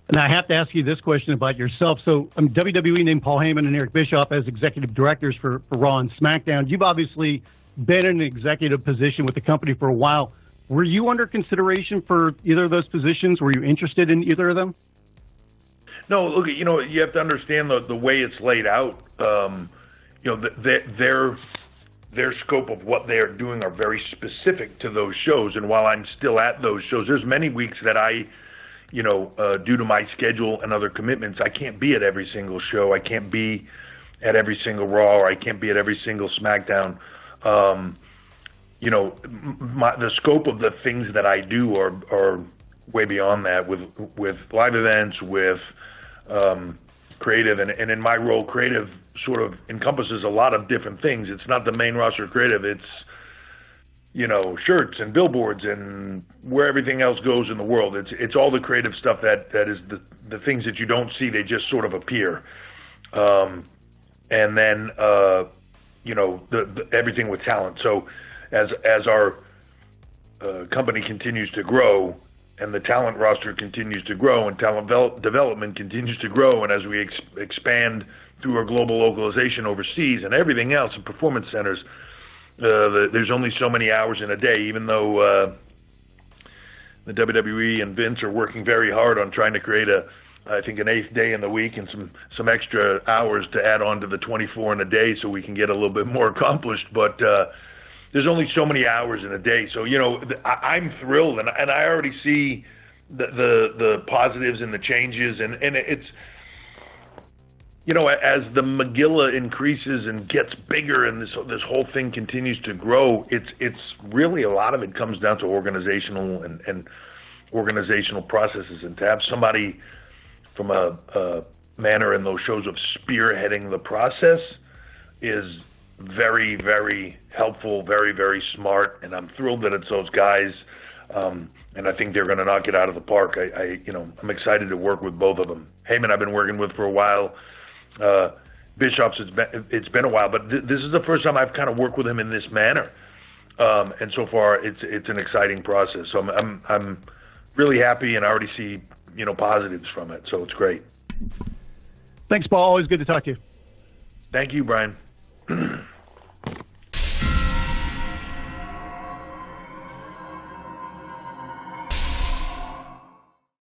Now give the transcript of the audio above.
And I have to ask you this question about yourself. So WWE named Paul Heyman and Eric Bischoff as executive directors for Raw and SmackDown. You've obviously been in an executive position with the company for a while. Were you under consideration for either of those positions? Were you interested in either of them? No, look, you have to understand the way it's laid out. Their scope of what they are doing are very specific to those shows. And while I'm still at those shows, there's many weeks that I, due to my schedule and other commitments, I can't be at every single show. I can't be at every single Raw, or I can't be at every single SmackDown. The scope of the things that I do are way beyond that with live events, with creative, and in my role, creative sort of encompasses a lot of different things. It's not the main roster creative. It's, shirts and billboards and where everything else goes in the world. It's all the creative stuff that is the things that you don't see. They just sort of appear. And then, everything with talent. So as our company continues to grow, and the talent roster continues to grow, and talent development continues to grow, and as we expand through our global localization overseas and everything else in performance centers, there's only so many hours in a day, even though the WWE and Vince are working very hard on trying to create I think an 8th day in the week and some extra hours to add on to the 24 in a day so we can get a little bit more accomplished. But there's only so many hours in a day. So, I'm thrilled, and I already see the positives and the changes, and it's, as the Megillah increases and gets bigger and this whole thing continues to grow, it's really, a lot of it comes down to organizational and organizational processes, and to have somebody from a manner in those shows of spearheading the process is very, very helpful, very, very smart, and I'm thrilled that it's those guys, and I think they're going to knock it out of the park. I'm excited to work with both of them. Heyman I've been working with for a while. Bischoff's it's been a while, but this is the first time I've kind of worked with him in this manner, and so far it's an exciting process. So I'm really happy, and I already see positives from it. So it's great. Thanks, Paul. Always good to talk to you. Thank you, Brian.